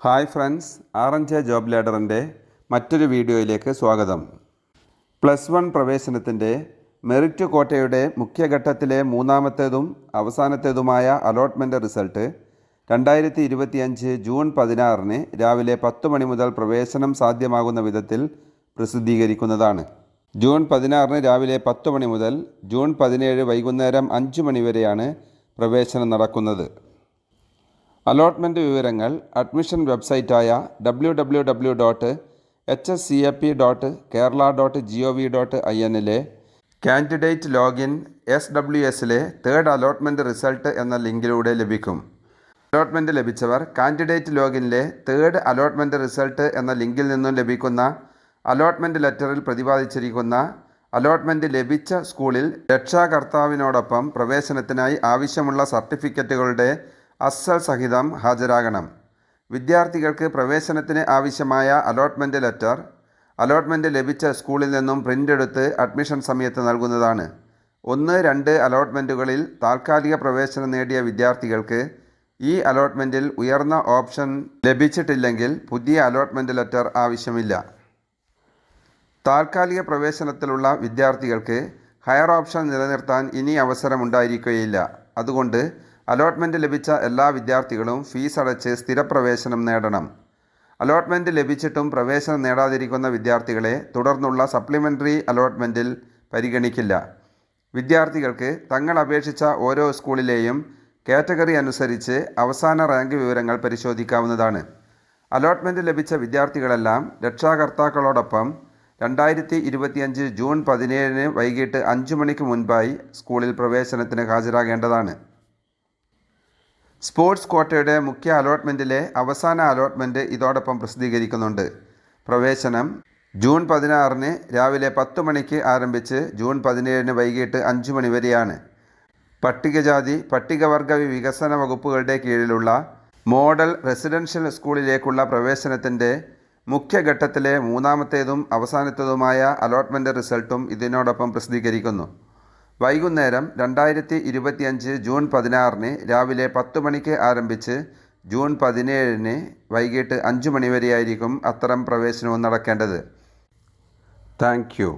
Hi friends, RNJ job ലാഡറിൻ്റെ മറ്റൊരു വീഡിയോയിലേക്ക് സ്വാഗതം. +1 പ്രവേശനത്തിൻ്റെ മെറിറ്റ് കോട്ടയുടെ മുഖ്യഘട്ടത്തിലെ മൂന്നാമത്തേതും അവസാനത്തേതുമായ അലോട്ട്മെൻറ്റ് റിസൾട്ട് 2025 ജൂൺ 16 രാവിലെ 10 മണി മുതൽ പ്രവേശനം സാധ്യമാകുന്ന വിധത്തിൽ പ്രസിദ്ധീകരിക്കുന്നതാണ്. ജൂൺ 16 രാവിലെ 10 മണി മുതൽ ജൂൺ 17 വൈകുന്നേരം 5 മണി വരെയാണ് പ്രവേശനം നടക്കുന്നത്. അലോട്ട്മെൻറ്റ് വിവരങ്ങൾ അഡ്മിഷൻ വെബ്സൈറ്റായ www.hscap.kerala.gov.in കാൻഡിഡേറ്റ് ലോഗിൻ SWSലെ തേർഡ് അലോട്ട്മെൻറ്റ് റിസൾട്ട് എന്ന ലിങ്കിലൂടെ ലഭിക്കും. അലോട്ട്മെൻറ്റ് ലഭിച്ചവർ കാൻഡിഡേറ്റ് ലോഗിനിലെ തേർഡ് അലോട്ട്മെൻറ്റ് റിസൾട്ട് എന്ന ലിങ്കിൽ നിന്നും ലഭിക്കുന്ന അലോട്ട്മെൻറ്റ് ലെറ്ററിൽ പ്രതിപാദിച്ചിരിക്കുന്ന അലോട്ട്മെൻറ്റ് ലഭിച്ച സ്കൂളിൽ രക്ഷാകർത്താവിനോടൊപ്പം പ്രവേശനത്തിനായി ആവശ്യമുള്ള സർട്ടിഫിക്കറ്റുകളുടെ അസൽ സഹിതം ഹാജരാകണം. വിദ്യാർത്ഥികൾക്ക് പ്രവേശനത്തിന് ആവശ്യമായ അലോട്ട്മെൻറ്റ് ലെറ്റർ അലോട്ട്മെൻറ്റ് ലഭിച്ച സ്കൂളിൽ നിന്നും പ്രിൻ്റ് എടുത്ത് അഡ്മിഷൻ സമയത്ത് നൽകുന്നതാണ്. 1-2 അലോട്ട്മെൻറ്റുകളിൽ താൽക്കാലിക പ്രവേശനം നേടിയ വിദ്യാർത്ഥികൾക്ക് ഈ അലോട്ട്മെൻറ്റിൽ ഉയർന്ന ഓപ്ഷൻ ലഭിച്ചിട്ടില്ലെങ്കിൽ പുതിയ അലോട്ട്മെൻറ്റ് ലെറ്റർ ആവശ്യമില്ല. താൽക്കാലിക പ്രവേശനത്തിലുള്ള വിദ്യാർത്ഥികൾക്ക് ഹയർ ഓപ്ഷൻ നിലനിർത്താൻ ഇനി അവസരമുണ്ടായിരിക്കുകയില്ല. അതുകൊണ്ട് അലോട്ട്മെൻറ്റ് ലഭിച്ച എല്ലാ വിദ്യാർത്ഥികളും ഫീസ് അടച്ച് സ്ഥിരപ്രവേശനം നേടണം. അലോട്ട്മെൻറ്റ് ലഭിച്ചിട്ടും പ്രവേശനം നേടാതിരിക്കുന്ന വിദ്യാർത്ഥികളെ തുടർന്നുള്ള സപ്ലിമെൻ്ററി അലോട്ട്മെൻറ്റിൽ പരിഗണിക്കില്ല. വിദ്യാർത്ഥികൾക്ക് തങ്ങൾ അപേക്ഷിച്ച ഓരോ സ്കൂളിലെയും കാറ്റഗറി അനുസരിച്ച് അവസാന റാങ്ക് വിവരങ്ങൾ പരിശോധിക്കാവുന്നതാണ്. അലോട്ട്മെൻറ്റ് ലഭിച്ച വിദ്യാർത്ഥികളെല്ലാം രക്ഷാകർത്താക്കളോടൊപ്പം 2025 ജൂൺ 17 വൈകിട്ട് 5 മണിക്ക് മുൻപായി സ്കൂളിൽ പ്രവേശനത്തിന് ഹാജരാകേണ്ടതാണ്. സ്പോർട്സ് കോട്ടയുടെ മുഖ്യ അലോട്ട്മെൻറ്റിലെ അവസാന അലോട്ട്മെൻറ്റ് ഇതോടൊപ്പം പ്രസിദ്ധീകരിക്കുന്നുണ്ട്. പ്രവേശനം ജൂൺ 16 രാവിലെ 10 മണിക്ക് ആരംഭിച്ച് ജൂൺ 17 വൈകിട്ട് 5 മണി വരെയാണ്. പട്ടികജാതി പട്ടികവർഗ വികസന വകുപ്പുകളുടെ കീഴിലുള്ള മോഡൽ റെസിഡൻഷ്യൽ സ്കൂളിലേക്കുള്ള പ്രവേശനത്തിൻ്റെ മുഖ്യഘട്ടത്തിലെ മൂന്നാമത്തേതും അവസാനത്തേതുമായ അലോട്ട്മെൻറ്റ് റിസൾട്ടും ഇതിനോടൊപ്പം പ്രസിദ്ധീകരിക്കുന്നു. വൈകുന്നേരം 2025 ജൂൺ 16 രാവിലെ 10 മണിക്ക് ആരംഭിച്ച് ജൂൺ 17 വൈകിട്ട് 5 മണി വരെയായിരിക്കും അത്തരം പ്രവേശനവും നടക്കേണ്ടത്. Thank you.